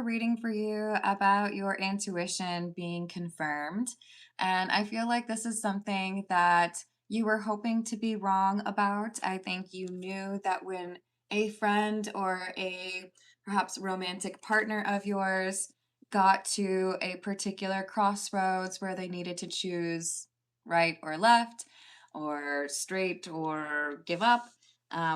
reading for you about your intuition being confirmed. And I feel like this is something that you were hoping to be wrong about. I think you knew that when a friend or a perhaps romantic partner of yours got to a particular crossroads where they needed to choose right or left, or straight or give up,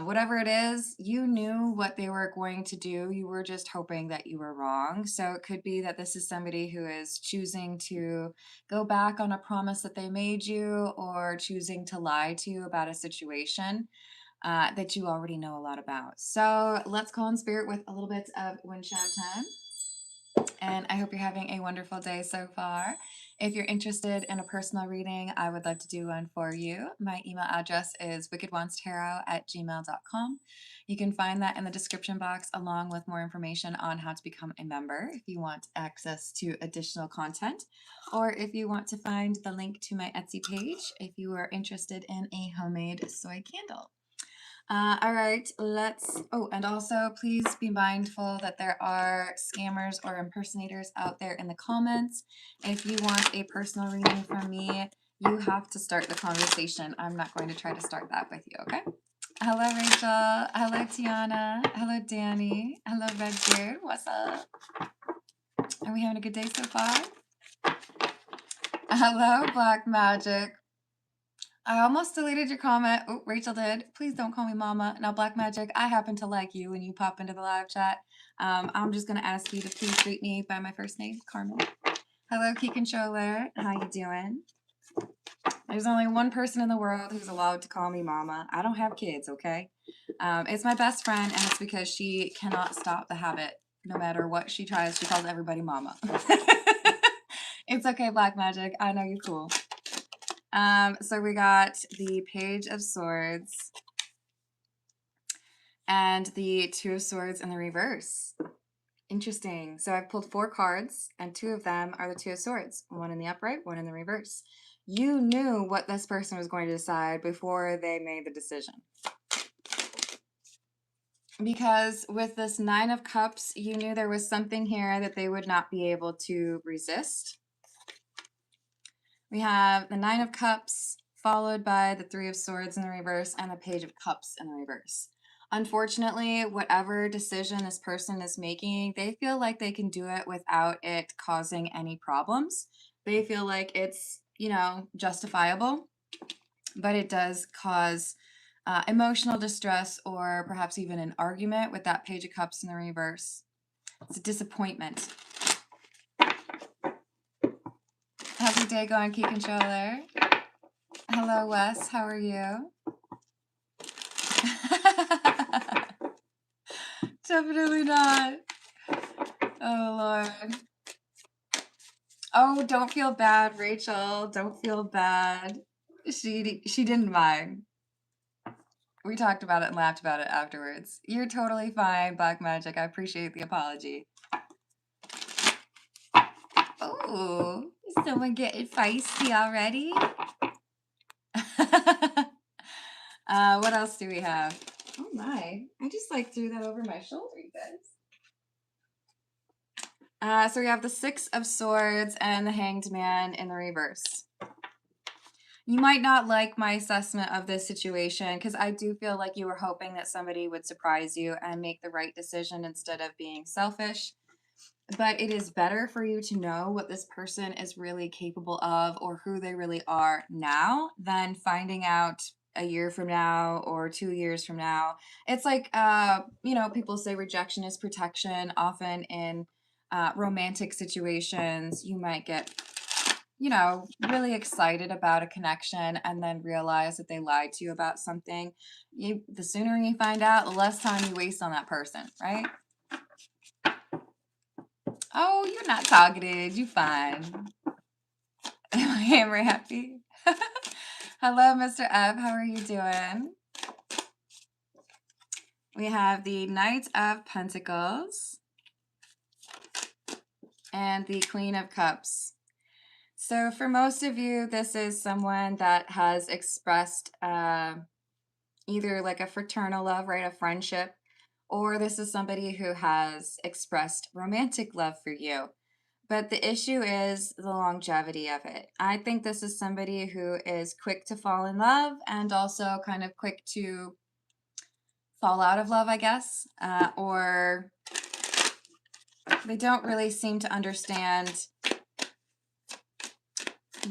whatever it is, you knew what they were going to do. You were just hoping that you were wrong. So it could be that this is somebody who is choosing to go back on a promise that they made you, or choosing to lie to you about a situation that you already know a lot about. So let's call in spirit with a little bit of wind chime time. And I hope you're having a wonderful day so far. If you're interested in a personal reading, I would love to do one for you. My email address is wickedonestarot@gmail.com. You can find that in the description box, along with more information on how to become a member if you want access to additional content, or if you want to find the link to my Etsy page if you are interested in a homemade soy candle. All right, oh, and also please be mindful that there are scammers or impersonators out there in the comments. If you want a personal reading from me, you have to start the conversation. I'm not going to try to start that with you, okay? Hello, Rachel. Hello, Tiana. Hello, Danny. Hello, Redbeard. What's up? Are we having a good day so far? Hello, Black Magic. I almost deleted your comment. Oh, Rachel did. Please don't call me mama. Now, Black Magic, I happen to like you when you pop into the live chat. I'm just going to ask you to please treat me by my first name, Carmen. Hello, Key Controller. How you doing? There's only one person in the world who's allowed to call me mama. I don't have kids, okay? It's my best friend, and it's because she cannot stop the habit. No matter what she tries, she calls everybody mama. It's okay, Black Magic. I know you're cool. So we got the Page of Swords and the Two of Swords in the reverse. Interesting. So I've pulled 4 cards, and 2 of them are the Two of Swords. One in the upright, one in the reverse. You knew what this person was going to decide before they made the decision. Because with this Nine of Cups, you knew there was something here that they would not be able to resist. We have the Nine of Cups, followed by the Three of Swords in the reverse and the Page of Cups in the reverse. Unfortunately, whatever decision this person is making, they feel like they can do it without it causing any problems. They feel like it's, justifiable, but it does cause emotional distress, or perhaps even an argument with that Page of Cups in the reverse. It's a disappointment. How's your day going, Key Controller? Hello, Wes. How are you? Definitely not. Oh, Lord. Oh, don't feel bad, Rachel. Don't feel bad. She didn't mind. We talked about it and laughed about it afterwards. You're totally fine, Black Magic. I appreciate the apology. Oh, is someone getting feisty already? What else do we have? Oh my, I just threw that over my shoulder, you guys. So we have the Six of Swords and the Hanged Man in the reverse. You might not like my assessment of this situation, because I do feel like you were hoping that somebody would surprise you and make the right decision instead of being selfish. But it is better for you to know what this person is really capable of, or who they really are now, than finding out a year from now or 2 years from now. It's like, people say rejection is protection. Often in romantic situations, you might get, really excited about a connection and then realize that they lied to you about something. The sooner you find out, the less time you waste on that person, right? Oh, you're not targeted. You fine. Am I happy? Hello, Mr. F. How are you doing? We have the Knight of Pentacles and the Queen of Cups. So for most of you, this is someone that has expressed either like a fraternal love, right, a friendship, or this is somebody who has expressed romantic love for you. But the issue is the longevity of it. I think this is somebody who is quick to fall in love and also kind of quick to fall out of love, I guess, or they don't really seem to understand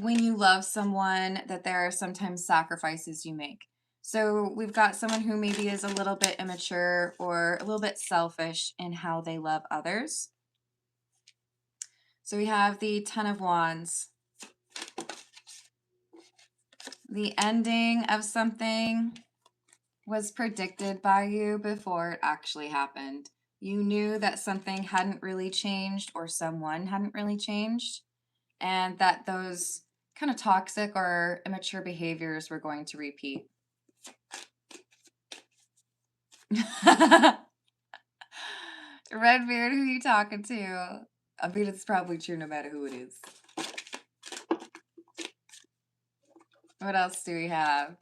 when you love someone that there are sometimes sacrifices you make. So we've got someone who maybe is a little bit immature or a little bit selfish in how they love others. So we have the Ten of Wands. The ending of something was predicted by you before it actually happened. You knew that something hadn't really changed or someone hadn't really changed, and that those kind of toxic or immature behaviors were going to repeat. Redbeard, who you talking to? I mean, it's probably true no matter who it is. What else do we have?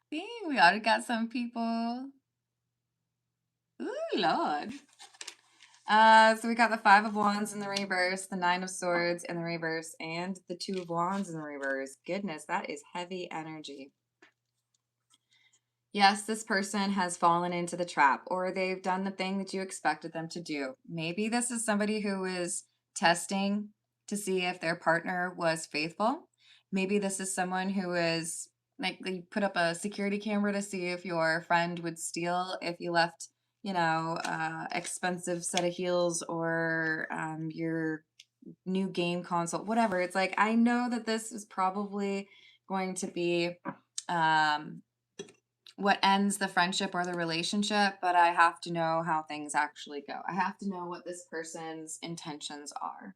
See, we already got some people. Ooh, Lord. So we got the Five of Wands in the reverse, the Nine of Swords in the reverse, and the Two of Wands in the reverse. Goodness, that is heavy energy. Yes, this person has fallen into the trap, or they've done the thing that you expected them to do. Maybe this is somebody who is testing to see if their partner was faithful. Maybe this is someone who is like, you put up a security camera to see if your friend would steal if you left, expensive set of heels or your new game console, whatever. It's like, I know that this is probably going to be what ends the friendship or the relationship, but I have to know how things actually go. I have to know what this person's intentions are.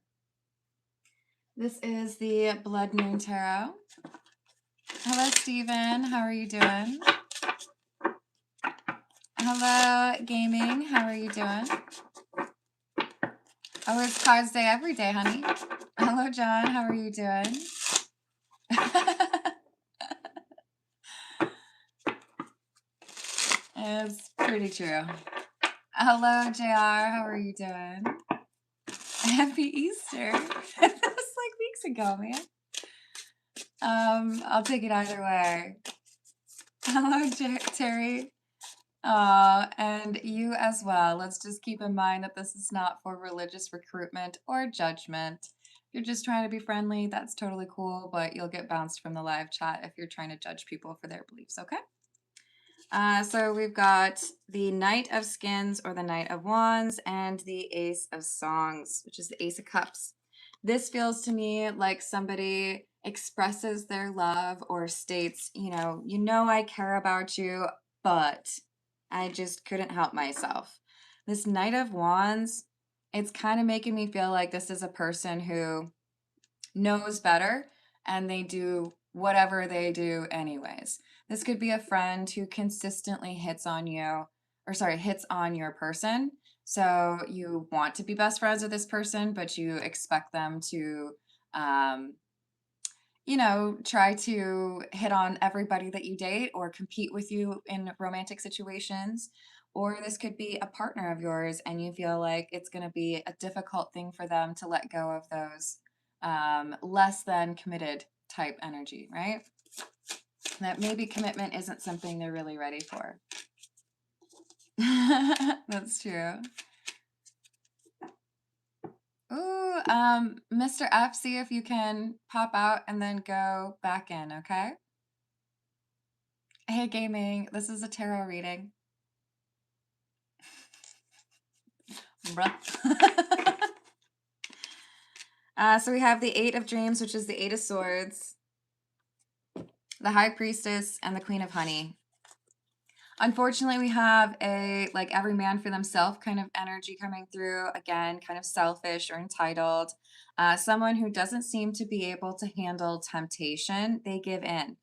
This is the Blood Moon Tarot. Hello, Steven. How are you doing? Hello, Gaming. How are you doing? Oh, it's Cards Day every day, honey. Hello, John. How are you doing? It's pretty true. Hello, JR. How are you doing? Happy Easter. That was like weeks ago, man. I'll take it either way. Hello, Terry. And you as well. Let's just keep in mind that this is not for religious recruitment or judgment. If you're just trying to be friendly, that's totally cool, but you'll get bounced from the live chat if you're trying to judge people for their beliefs, okay? So we've got the Knight of Skins or the Knight of Wands and the Ace of Songs, which is the Ace of Cups. This feels to me like somebody expresses their love or states, I care about you, but I just couldn't help myself. This Knight of Wands, it's kind of making me feel like this is a person who knows better and they do whatever they do anyways. This could be a friend who consistently hits on your person. So you want to be best friends with this person, but you expect them to, try to hit on everybody that you date or compete with you in romantic situations. Or this could be a partner of yours and you feel like it's going to be a difficult thing for them to let go of those less than committed type energy, right? That maybe commitment isn't something they're really ready for. That's true. Ooh, Mr. F, see if you can pop out and then go back in, okay? Hey, Gaming, this is a tarot reading. Bruh. So we have the Eight of Dreams, which is the Eight of Swords, the High Priestess, and the Queen of Honey. Unfortunately, we have a like every man for themselves kind of energy coming through. Again, kind of selfish or entitled. Someone who doesn't seem to be able to handle temptation. They give in.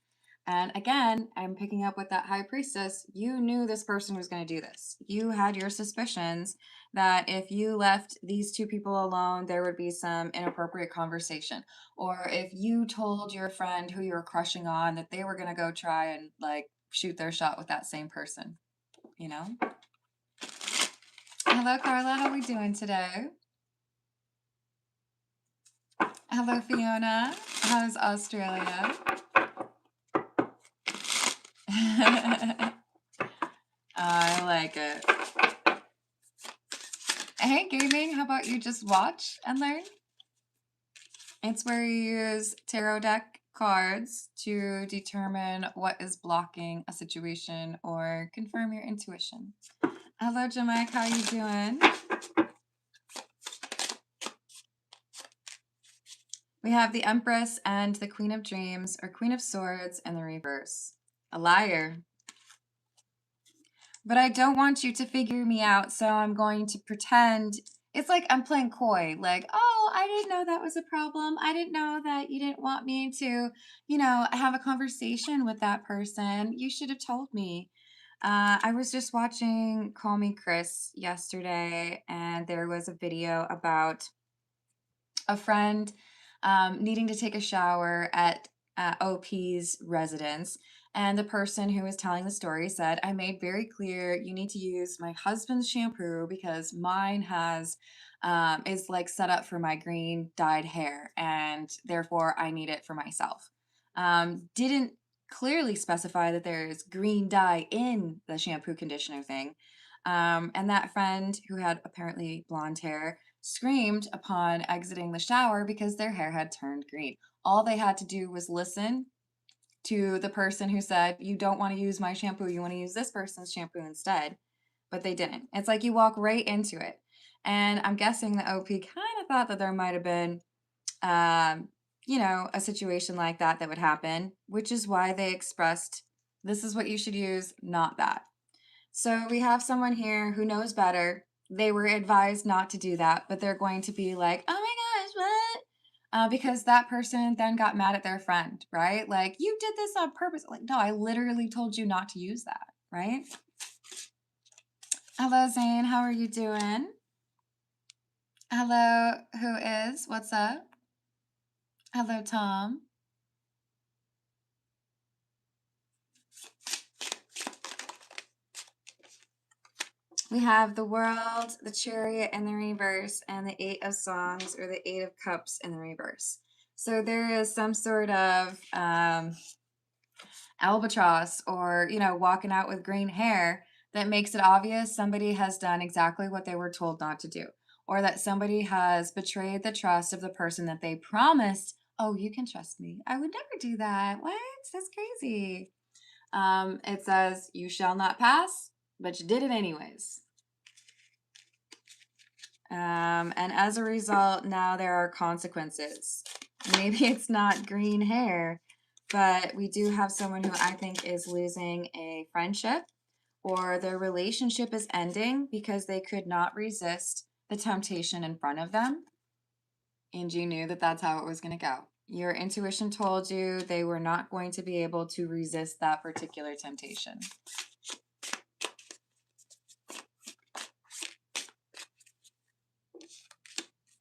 And again, I'm picking up with that High Priestess. You knew this person was going to do this. You had your suspicions that if you left these two people alone, there would be some inappropriate conversation. Or if you told your friend who you were crushing on that they were going to go try and like shoot their shot with that same person, you know? Hello, Carla. How are we doing today? Hello, Fiona. How's Australia? I like it. Hey, gaming, how about you just watch and learn? It's where you use tarot deck cards to determine what is blocking a situation or confirm your intuition. Hello, Gemini. How you doing? We have the Empress and the Queen of Dreams, or Queen of Swords in the reverse. A liar. But I don't want you to figure me out, so I'm going to pretend. It's like I'm playing coy, like, oh, I didn't know that was a problem. I didn't know that you didn't want me to, have a conversation with that person. You should have told me. I was just watching Call Me Chris yesterday, and there was a video about a friend needing to take a shower at OP's residence. And the person who was telling the story said, I made very clear you need to use my husband's shampoo because mine is like set up for my green dyed hair, and therefore I need it for myself. Didn't clearly specify that there is green dye in the shampoo conditioner thing. And that friend who had apparently blonde hair screamed upon exiting the shower because their hair had turned green. All they had to do was listen to the person who said, you don't want to use my shampoo, you want to use this person's shampoo instead. But they didn't. It's like you walk right into it. And I'm guessing the OP kind of thought that there might have been, a situation like that that would happen, which is why they expressed, this is what you should use, not that. So we have someone here who knows better. They were advised not to do that, but they're going to be like, oh my gosh, what? Because that person then got mad at their friend, right? Like, you did this on purpose. Like, no, I literally told you not to use that, right? Hello, Zane. How are you doing? Hello, who is? What's up? Hello, Tom. We have the World, the Chariot in the reverse, and the Eight of Songs, or the Eight of Cups in the reverse. So there is some sort of albatross, or, walking out with green hair that makes it obvious somebody has done exactly what they were told not to do, or that somebody has betrayed the trust of the person that they promised, oh, you can trust me. I would never do that. What? That's crazy. It says, you shall not pass, but you did it anyways. And as a result, now there are consequences. Maybe it's not green hair, but we do have someone who I think is losing a friendship, or their relationship is ending because they could not resist the temptation in front of them. And you knew that that's how it was going to go. Your intuition told you they were not going to be able to resist that particular temptation.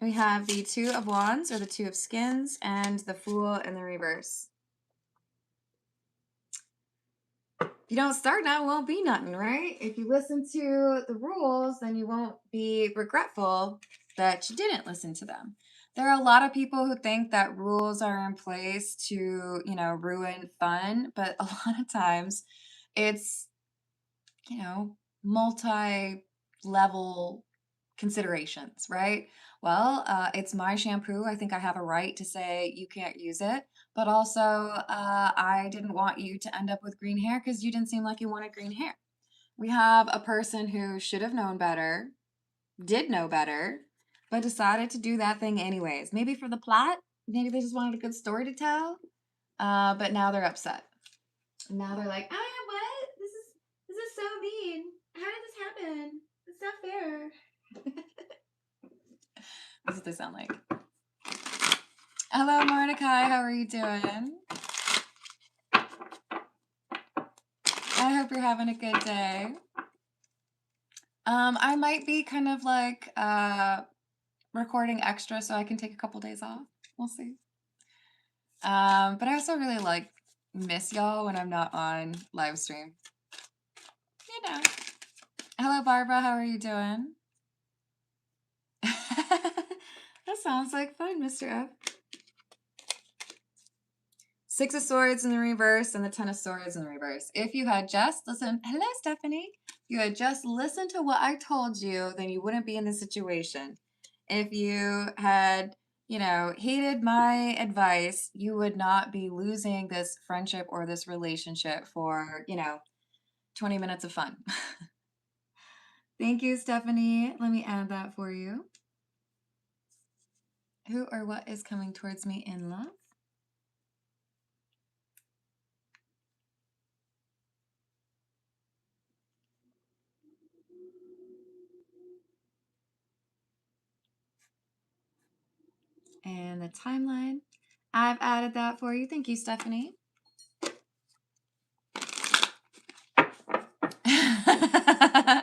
We have the Two of Wands, or the Two of Skins, and the Fool in the reverse. If you don't start now, it won't be nothing, right? If you listen to the rules, then you won't be regretful that you didn't listen to them. There are a lot of people who think that rules are in place to, ruin fun, but a lot of times it's, multi-level considerations, right? Well, it's my shampoo. I think I have a right to say you can't use it. But also, I didn't want you to end up with green hair because you didn't seem like you wanted green hair. We have a person who should have known better, did know better, but decided to do that thing anyways. Maybe for the plot. Maybe they just wanted a good story to tell. But now they're upset. Now they're like, ah, what? This is so mean. How did this happen? It's not fair. That's what they sound like. Hello, Mordecai. How are you doing? I hope you're having a good day. I might be kind of like recording extra so I can take a couple days off. We'll see. But I also really like, miss y'all when I'm not on live stream. You know. Hello, Barbara. How are you doing? That sounds like fun, Mr. F. Six of Swords in the reverse and the Ten of Swords in the reverse. If you had just listened, hello, Stephanie. If you had just listened to what I told you, then you wouldn't be in this situation. If you had, heeded my advice, you would not be losing this friendship or this relationship for, 20 minutes of fun. Thank you, Stephanie. Let me add that for you. Who or what is coming towards me in love? And the timeline. I've added that for you. Thank you, Stephanie. I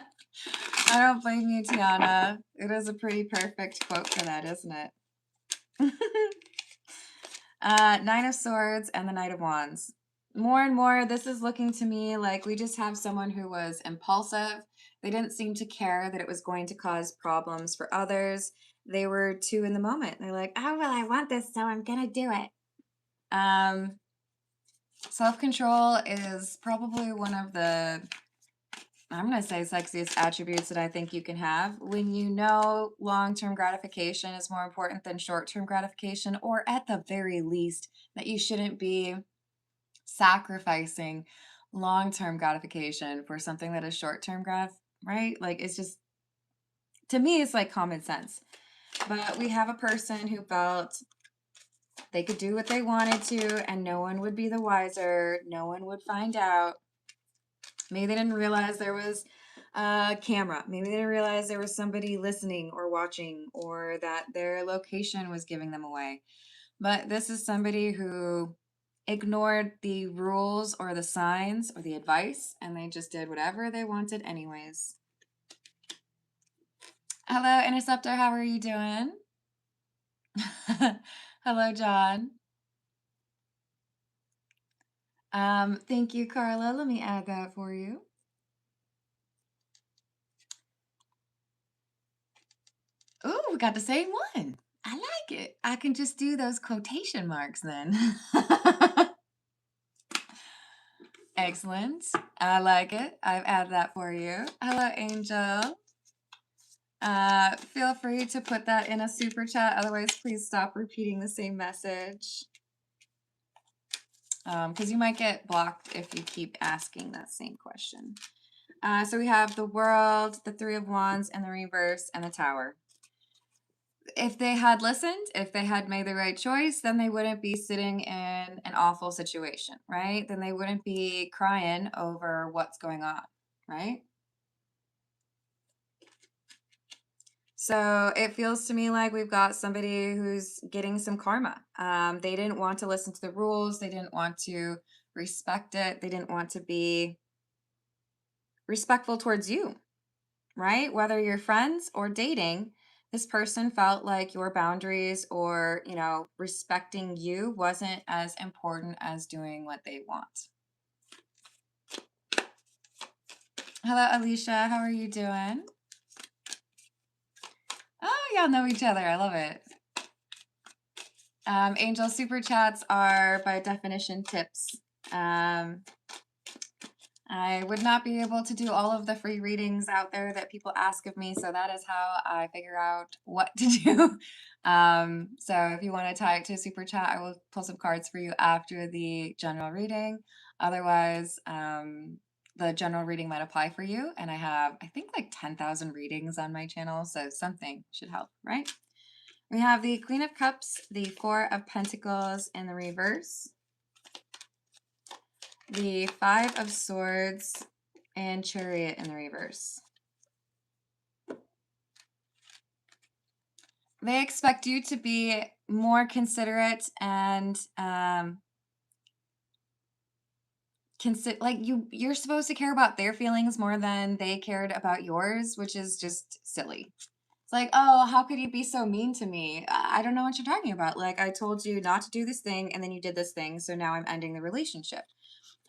don't blame you, Tiana. It is a pretty perfect quote for that, isn't it? Nine of Swords and the Knight of Wands. More and more, this is looking to me like we just have someone who was impulsive. They didn't seem to care that it was going to cause problems for others. They were too in the moment. They're like, oh, well, I want this, so I'm going to do it. Self-control is probably one of the, I'm going to say, sexiest attributes that I think you can have when you know long-term gratification is more important than short-term gratification, or at the very least that you shouldn't be sacrificing long-term gratification for something that is short-term right? Like, it's just, to me, it's like common sense. But we have a person who felt they could do what they wanted to and no one would be the wiser. No one would find out. Maybe they didn't realize there was a camera. Maybe they didn't realize there was somebody listening or watching, or that their location was giving them away. But this is somebody who ignored the rules or the signs or the advice, and they just did whatever they wanted anyways. Hello, Interceptor. How are you doing? Hello, John. Thank you, Carla. Let me add that for you. Ooh, we got the same one. I like it. I can just do those quotation marks then. Excellent. I like it. I've added that for you. Hello, Angel. Feel free to put that in a super chat. Otherwise, please stop repeating the same message. Because you might get blocked if you keep asking that same question. So we have the World, the Three of Wands, and the Reverse, and the Tower. If they had listened, if they had made the right choice, then they wouldn't be sitting in an awful situation, right? Then they wouldn't be crying over what's going on, right? So it feels to me like we've got somebody who's getting some karma. They didn't want to listen to the rules. They didn't want to respect it. They didn't want to be respectful towards you, right? Whether you're friends or dating, this person felt like your boundaries or, respecting you wasn't as important as doing what they want. Hello, Alicia. How are you doing? Oh, y'all know each other. I love it. Angel super chats are by definition tips. I would not be able to do all of the free readings out there that people ask of me, so that is how I figure out what to do. So if you want to tie it to a super chat, I will pull some cards for you after the general reading. Otherwise, the general reading might apply for you, and I have, I think, like 10,000 readings on my channel, so something should help, right? We have the Queen of Cups, the Four of Pentacles in the reverse, the Five of Swords, and Chariot in the reverse. They expect you to be more considerate and you're supposed to care about their feelings more than they cared about yours, which is just silly. It's like, oh, how could you be so mean to me? I don't know what you're talking about. Like, I told you not to do this thing and then you did this thing. So now I'm ending the relationship.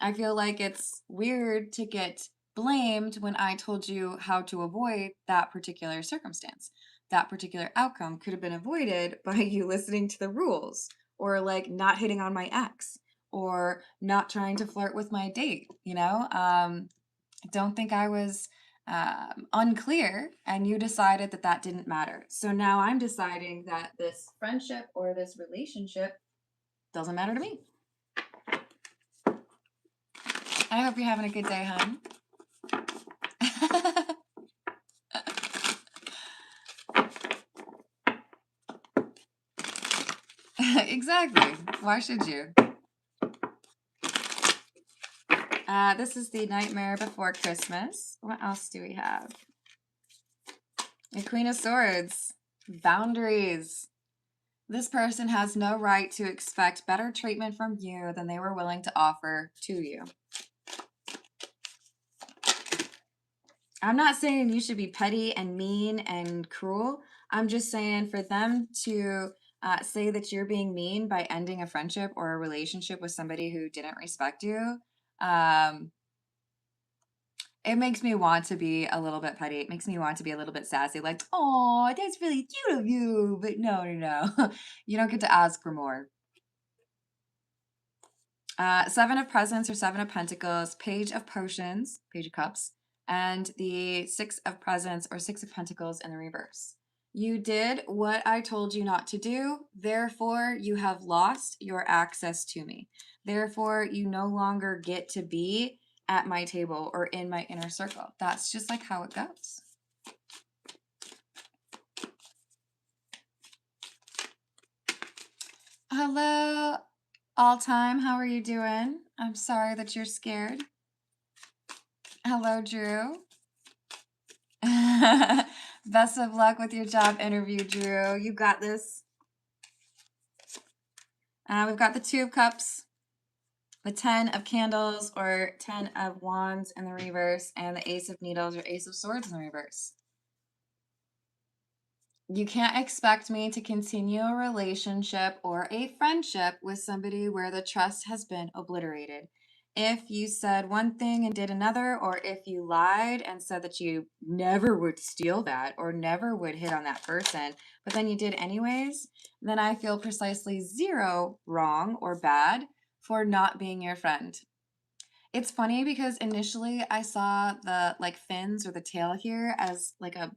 I feel like it's weird to get blamed when I told you how to avoid that particular circumstance. That particular outcome could have been avoided by you listening to the rules or like not hitting on my ex or not trying to flirt with my date, you know? I don't think I was unclear, and you decided that that didn't matter. So now I'm deciding that this friendship or this relationship doesn't matter to me. I hope you're having a good day, hon. Exactly. Why should you? This is the Nightmare Before Christmas. What else do we have? The Queen of Swords. Boundaries. This person has no right to expect better treatment from you than they were willing to offer to you. I'm not saying you should be petty and mean and cruel. I'm just saying for them to say that you're being mean by ending a friendship or a relationship with somebody who didn't respect you, it makes me want to be a little bit petty. It makes me want to be a little bit sassy, like, oh, that's really cute of you. But no, no, no. You don't get to ask for more. Seven of Presents or Seven of Pentacles, Page of Potions, Page of Cups, and the Six of Presents or Six of Pentacles in the reverse. You did what I told you not to do, therefore you have lost your access to me. Therefore, you no longer get to be at my table or in my inner circle. That's just like how it goes. Hello, all time. How are you doing? I'm sorry that you're scared. Hello, Drew. Best of luck with your job interview, Drew. You got this. We've got the Two of Cups, the 10 of Candles or 10 of Wands in the reverse, and the Ace of Needles or Ace of Swords in the reverse. You can't expect me to continue a relationship or a friendship with somebody where the trust has been obliterated. If you said one thing and did another, or if you lied and said that you never would steal that or never would hit on that person, but then you did anyways, then I feel precisely zero wrong or bad for not being your friend. It's funny because initially I saw the like fins or the tail here as like a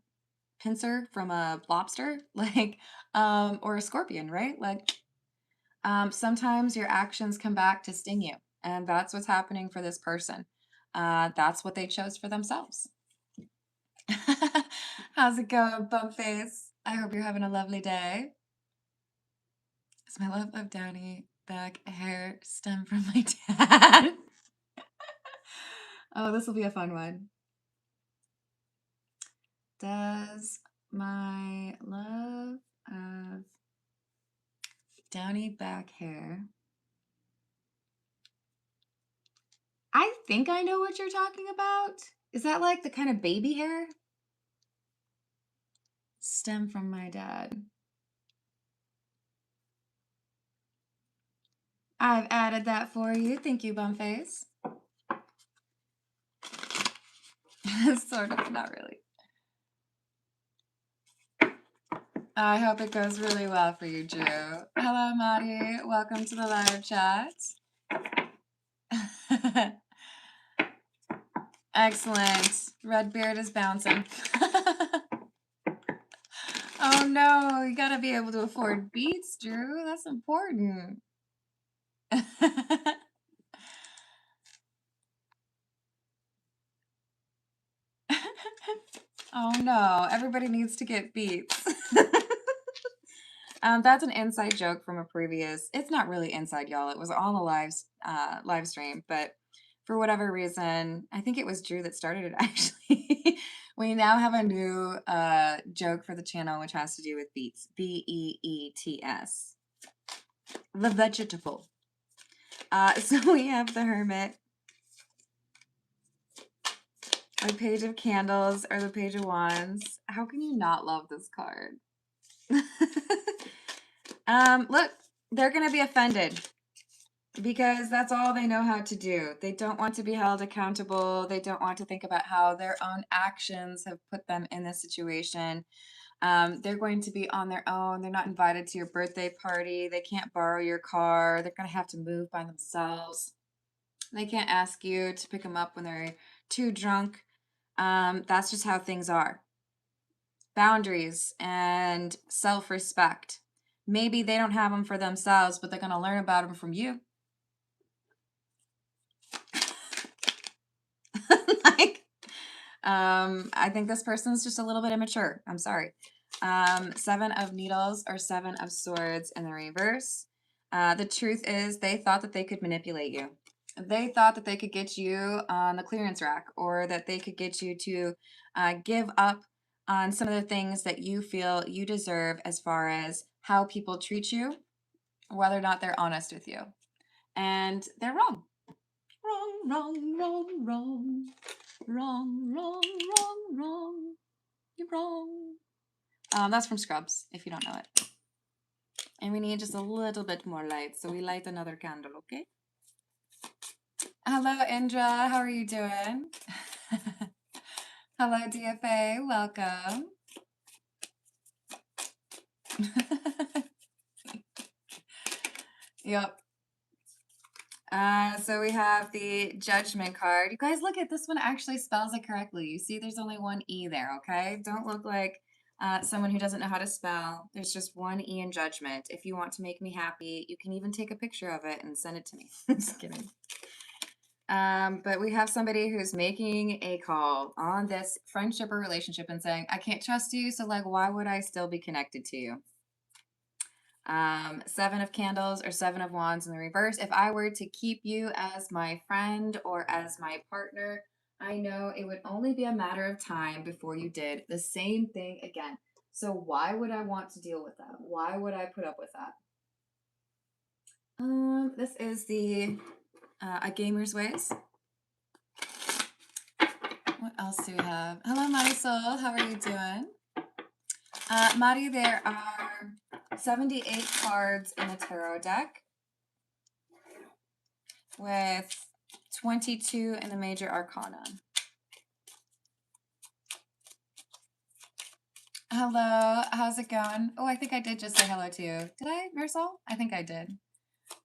pincer from a lobster, like, or a scorpion, right? Like, sometimes your actions come back to sting you, and that's what's happening for this person. That's what they chose for themselves. How's it going, bum face? I hope you're having a lovely day. Does my love of downy back hair stem from my dad? Oh, this will be a fun one. Does my love of downy back hair. I think I know what you're talking about. Is that like the kind of baby hair? Stem from my dad. I've added that for you. Thank you, Bumface. Sort of, not really. I hope it goes really well for you, Drew. Hello, Maddie. Welcome to the live chat. Excellent. Redbeard is bouncing. Oh no, you gotta be able to afford beats, Drew. That's important. Oh no, everybody needs to get beats. That's an inside joke from a previous. It's not really inside, y'all. It was on a live stream, but for whatever reason, I think it was Drew that started it. Actually, we now have a new joke for the channel, which has to do with beets. Beets. The vegetable. So we have the Hermit. the Page of Candles, or the Page of Wands. How can you not love this card? Look, they're going to be offended because that's all they know how to do. They don't want to be held accountable. They don't want to think about how their own actions have put them in this situation. They're going to be on their own. They're not invited to your birthday party. They can't borrow your car. They're going to have to move by themselves. They can't ask you to pick them up when they're too drunk. That's just how things are. Boundaries and self-respect. Maybe they don't have them for themselves, but they're going to learn about them from you. Like, I think this person's just a little bit immature. I'm sorry. Seven of Needles or Seven of Swords in the reverse. The truth is they thought that they could manipulate you. They thought that they could get you on the clearance rack, or that they could get you to give up on some of the things that you feel you deserve as far as how people treat you, whether or not they're honest with you. And they're wrong. Wrong, wrong, wrong, wrong. Wrong, wrong, wrong, wrong. You're wrong. That's from Scrubs, if you don't know it. And we need just a little bit more light, so we light another candle, okay? Hello, Indra. How are you doing? Hello, DFA. Welcome. Yep. So we have the Judgment card. You guys, look at this one actually spells it correctly. You see there's only one E there, okay? Don't look like someone who doesn't know how to spell. There's just one E in Judgment. If you want to make me happy, you can even take a picture of it and send it to me. Just kidding. But we have somebody who's making a call on this friendship or relationship and saying, I can't trust you, so like, why would I still be connected to you? Seven of Candles or Seven of Wands in the reverse. If I were to keep you as my friend or as my partner, I know it would only be a matter of time before you did the same thing again. So why would I want to deal with that? Why would I put up with that? This is the A Gamer's Ways. What else do we have? Hello, Marisol. How are you doing? Mari, there are 78 cards in the tarot deck with 22 in the major arcana. Hello, how's it going? Oh, I think I did just say hello to you. Did I, Marisol? I think I did.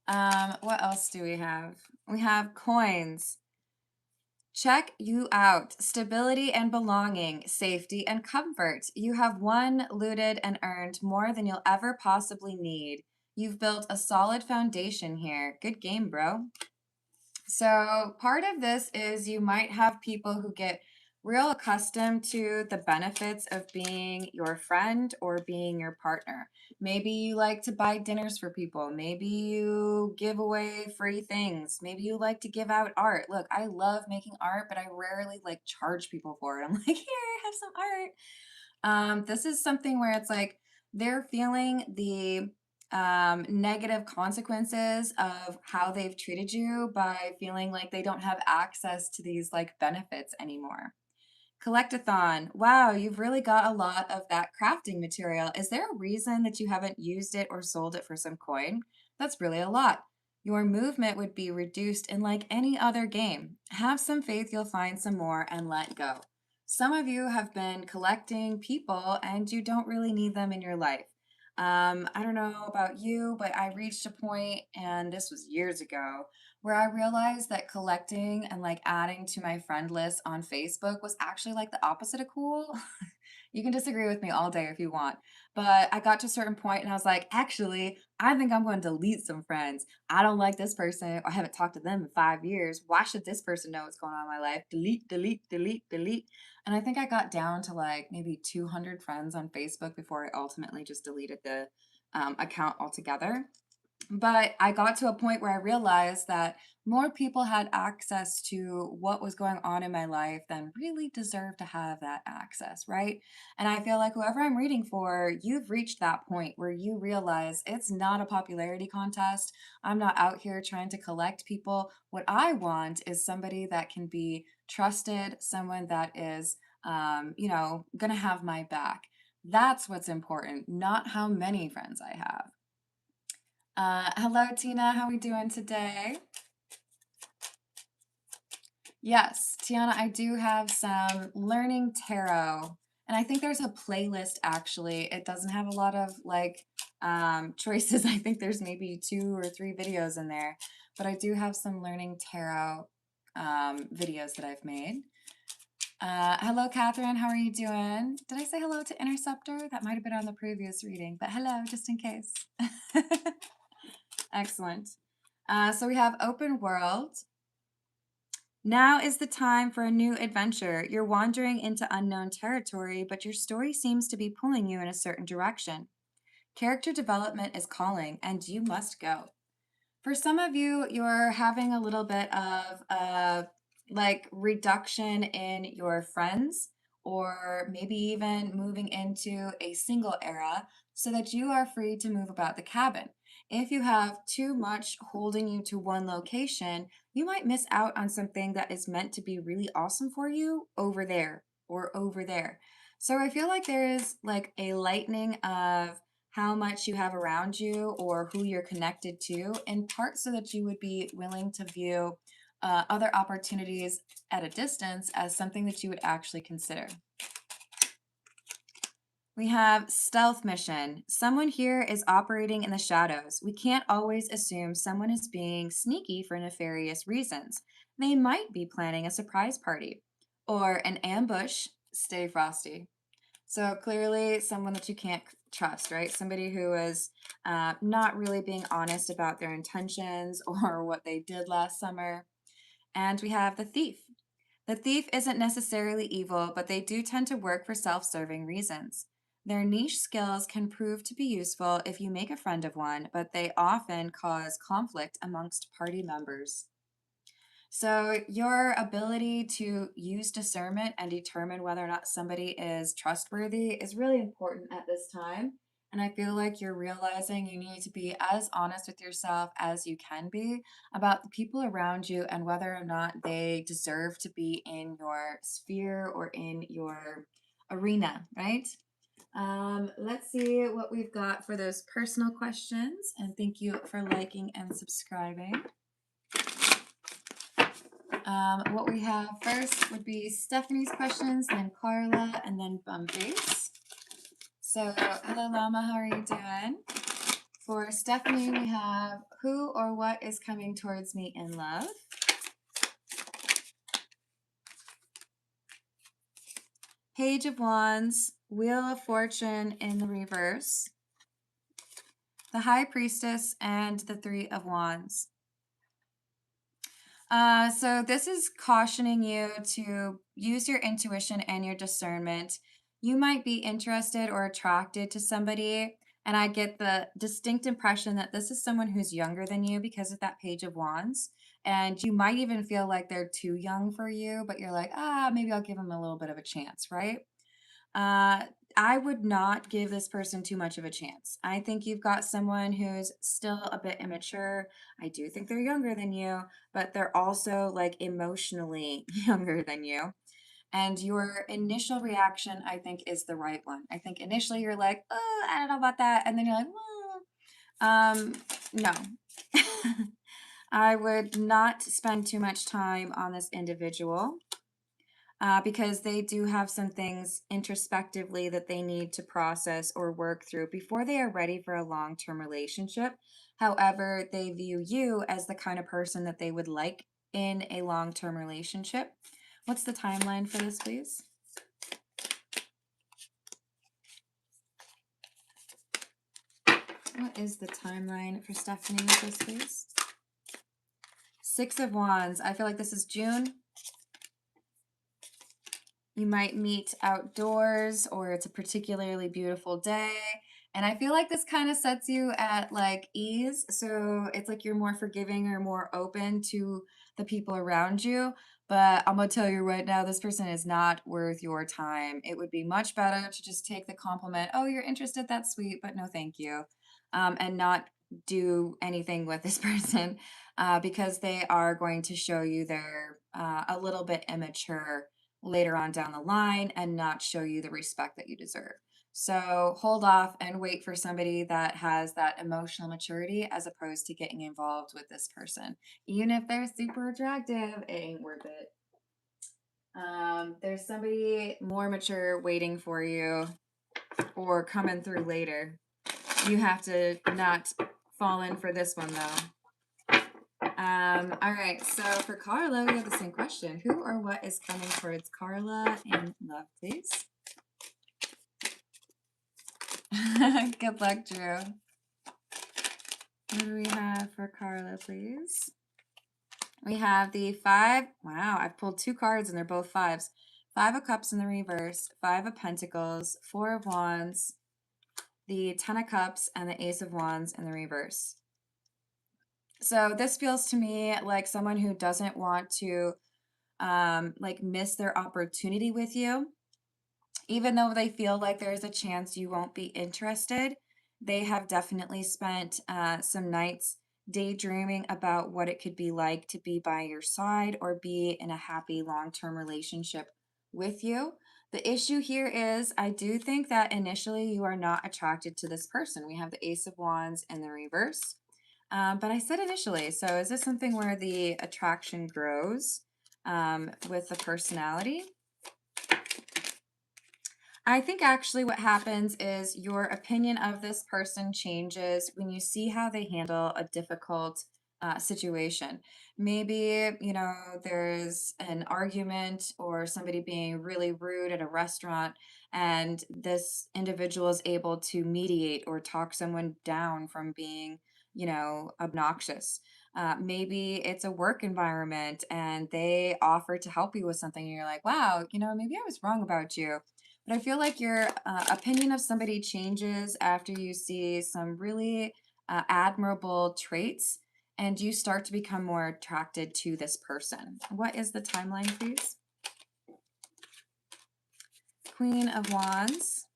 What else do we have? We have coins. Check you out. Stability and belonging, safety and comfort. You have won, looted, and earned more than you'll ever possibly need. You've built a solid foundation here. Good game, bro. So part of this is you might have people who get real accustomed to the benefits of being your friend or being your partner. Maybe you like to buy dinners for people. Maybe you give away free things. Maybe you like to give out art. Look, I love making art, but I rarely like charge people for it. I'm like, here, have some art. This is something where it's like they're feeling the negative consequences of how they've treated you by feeling like they don't have access to these like benefits anymore. Collectathon. Wow, you've really got a lot of that crafting material. Is there a reason that you haven't used it or sold it for some coin? That's really a lot. Your movement would be reduced in like any other game. Have some faith you'll find some more and let go. Some of you have been collecting people and you don't really need them in your life. I don't know about you, but I reached a point, and this was years ago, where I realized that collecting and like adding to my friend list on Facebook was actually like the opposite of cool. You can disagree with me all day if you want, but I got to a certain point and I was like, actually, I think I'm going to delete some friends. I don't like this person. I haven't talked to them in 5 years. Why should this person know what's going on in my life? Delete, delete, delete, delete. And I think I got down to like maybe 200 friends on Facebook before I ultimately just deleted the account altogether. But I got to a point where I realized that more people had access to what was going on in my life than really deserve to have that access, right? And I feel like whoever I'm reading for, you've reached that point where you realize it's not a popularity contest. I'm not out here trying to collect people. What I want is somebody that can be trusted, someone that is, gonna have my back. That's what's important, not how many friends I have. Hello, Tina. How are we doing today? Yes, Tiana, I do have some learning tarot, and I think there's a playlist actually. It doesn't have a lot of like choices. I think there's maybe 2 or 3 videos in there, but I do have some learning tarot videos that I've made. Hello, Catherine. How are you doing? Did I say hello to Interceptor? That might have been on the previous reading, but hello, just in case. Excellent. So we have open world. Now is the time for a new adventure. You're wandering into unknown territory, but your story seems to be pulling you in a certain direction. Character development is calling, and you must go. For some of you, you're having a little bit of like reduction in your friends, or maybe even moving into a single era so that you are free to move about the cabin. If you have too much holding you to one location, you might miss out on something that is meant to be really awesome for you over there or over there. So I feel like there is like a lightening of how much you have around you or who you're connected to, in part so that you would be willing to view other opportunities at a distance as something that you would actually consider. We have stealth mission. Someone here is operating in the shadows. We can't always assume someone is being sneaky for nefarious reasons. They might be planning a surprise party or an ambush. Stay frosty. So clearly, someone that you can't trust, right? Somebody who is not really being honest about their intentions or what they did last summer. And we have the thief. The thief isn't necessarily evil, but they do tend to work for self serving reasons. Their niche skills can prove to be useful if you make a friend of one, but they often cause conflict amongst party members. So, your ability to use discernment and determine whether or not somebody is trustworthy is really important at this time. And I feel like you're realizing you need to be as honest with yourself as you can be about the people around you and whether or not they deserve to be in your sphere or in your arena, right? Let's see what we've got for those personal questions. And thank you for liking and subscribing. What we have first would be Stephanie's questions, then Carla, and then Base. So, hello Llama, how are you doing? For Stephanie, we have who or what is coming towards me in love? Page of Wands, Wheel of Fortune in the reverse, the High Priestess, and the Three of Wands. So this is cautioning you to use your intuition and your discernment. You might be interested or attracted to somebody, and I get the distinct impression that this is someone who's younger than you because of that Page of Wands. And you might even feel like they're too young for you, but you're like, maybe I'll give them a little bit of a chance, right? Uh, I would not give this person too much of a chance. I think you've got someone who's still a bit immature. I do think they're younger than you, but they're also like emotionally younger than you. And your initial reaction, I think, is the right one. I think initially you're like, oh, I don't know about that. And then you're like, no. I would not spend too much time on this individual. Because they do have some things introspectively that they need to process or work through before they are ready for a long term relationship. However, they view you as the kind of person that they would like in a long term relationship. What's the timeline for this, please? What is the timeline for Stephanie with this, please? 6 of Wands. I feel like this is June. You might meet outdoors or it's a particularly beautiful day And I feel like this kind of sets you at like ease. So it's like you're more forgiving or more open to the people around you. But I'm going to tell you right now, this person is not worth your time. It would be much better to just take the compliment. Oh, you're interested. That's sweet, but no, thank you. And not do anything with this person because they are going to show you they're a little bit immature later on down the line and not show you the respect that you deserve. So hold off and wait for somebody that has that emotional maturity as opposed to getting involved with this person. Even if they're super attractive, it ain't worth it. There's somebody more mature waiting for you or coming through later. You have to not fall in for this one though. All right, so for Carla, we have the same question. Who or what is coming towards Carla in love, please? Good luck, Drew. What do we have for Carla, please? We have the five. Wow, I've pulled two cards and they're both fives. Five of Cups in the reverse, Five of Pentacles, Four of Wands, the Ten of Cups, and the Ace of Wands in the reverse. So this feels to me like someone who doesn't want to like miss their opportunity with you. Even though they feel like there's a chance you won't be interested, they have definitely spent some nights daydreaming about what it could be like to be by your side or be in a happy long-term relationship with you. The issue here is I do think that initially you are not attracted to this person. We have the Ace of Wands in the reverse. But I said initially, so is this something where the attraction grows with the personality? I think actually what happens is your opinion of this person changes when you see how they handle a difficult situation. Maybe, you know, there's an argument or somebody being really rude at a restaurant, and this individual is able to mediate or talk someone down from being, you know, obnoxious. Maybe it's a work environment and they offer to help you with something, and you're like, wow, you know, maybe I was wrong about you, but I feel like your opinion of somebody changes after you see some really admirable traits and you start to become more attracted to this person. What is the timeline, please? Queen of Wands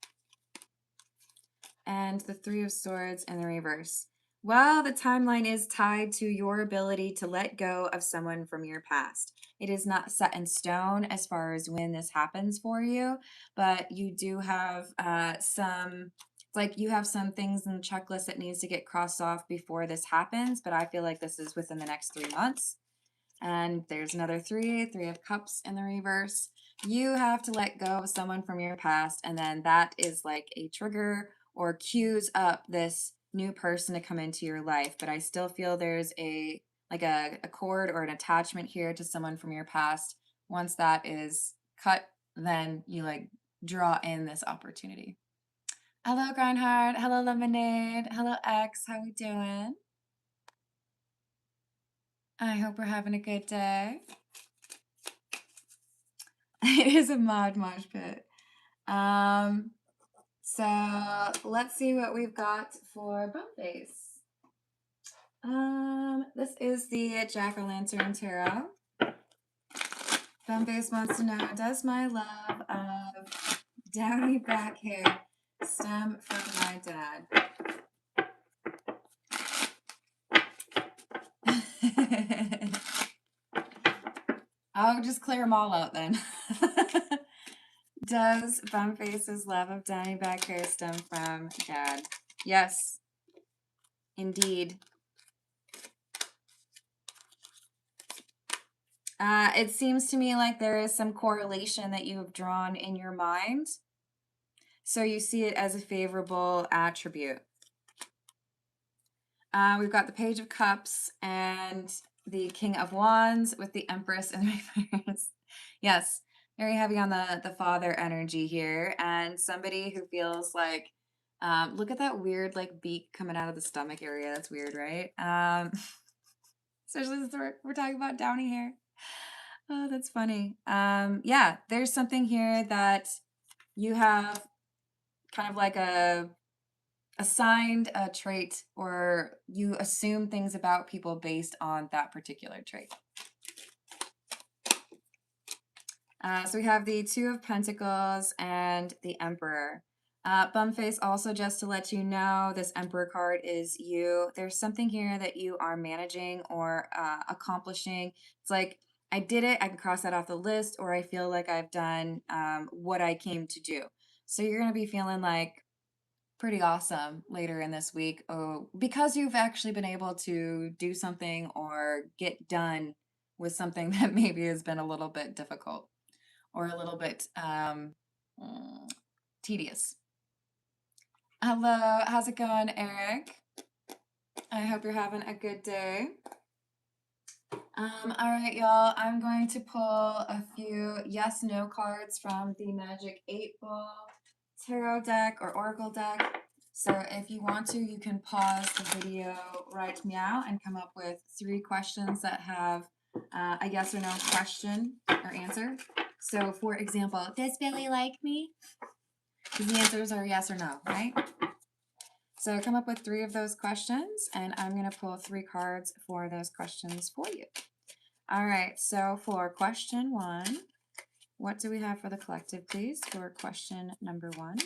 and the Three of Swords in the reverse. Well, the timeline is tied to your ability to let go of someone from your past. It is not set in stone as far as when this happens for you, but you do have it's like you have some things in the checklist that needs to get crossed off before this happens, but I feel like this is within the next 3 months. And there's another Three of Cups in the reverse. You have to let go of someone from your past, and then that is like a trigger or cues up this new person to come into your life. But I still feel there's a like a cord or an attachment here to someone from your past. Once that is cut, then you like draw in this opportunity. Hello, Grindheart. Hello, Lemonade. Hello, X. How we doing? I hope we're having a good day. It is a mod mosh pit. So let's see what we've got for Bumpface. This is the Jack-o'-lantern tarot. Bumpface wants to know, does my love of downy back hair stem from my dad? I'll just clear them all out then. Does Bumpface's love of downy back hair stem from dad? Yes, indeed. It seems to me like there is some correlation that you have drawn in your mind. So you see it as a favorable attribute. We've got the Page of Cups and the King of Wands with the Empress in reverse. Yes, very heavy on the father energy here. And somebody who feels like, look at that weird like beak coming out of the stomach area. That's weird, right? Especially since we're talking about downy hair. Oh, that's funny. Yeah, there's something here that you have kind of like a assigned a trait, or you assume things about people based on that particular trait. So we have the Two of Pentacles and the Emperor. Bumface, also just to let you know, this Emperor card is you. There's something here that you are managing or accomplishing. It's like, I did it, I can cross that off the list, or I feel like I've done what I came to do. So you're going to be feeling like pretty awesome later in this week, because you've actually been able to do something or get done with something that maybe has been a little bit difficult or a little bit mm, tedious. Hello, how's it going, Eric? I hope you're having a good day. All right, y'all, I'm going to pull a few yes/no cards from the Magic 8 Ball Tarot deck or Oracle deck. So if you want to, you can pause the video right now and come up with 3 questions that have a yes or no question or answer. So for example, does Billy like me? Because the answers are yes or no, right? So come up with 3 of those questions, and I'm going to pull 3 cards for those questions for you. All right, so for question 1, what do we have for the collective, please, for question number 1?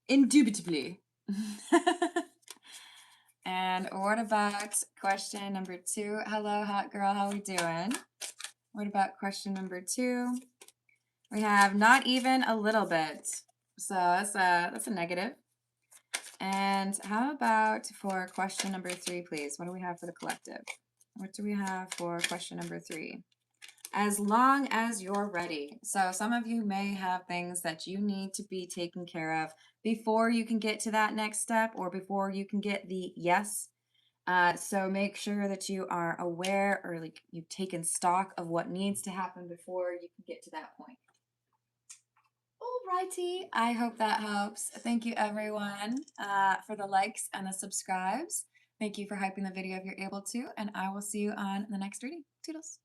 Indubitably. And what about question number 2? Hello, hot girl, how we doing? What about question number 2? We have not even a little bit. So that's a negative. And how about for question number 3, please? What do we have for the collective? What do we have for question number 3? As long as you're ready. So some of you may have things that you need to be taken care of before you can get to that next step or before you can get the yes. So make sure that you are aware, or like you've taken stock of what needs to happen before you can get to that point. Alrighty, I hope that helps. Thank you everyone for the likes and the subscribes. Thank you for hyping the video if you're able to, and I will see you on the next reading. Toodles.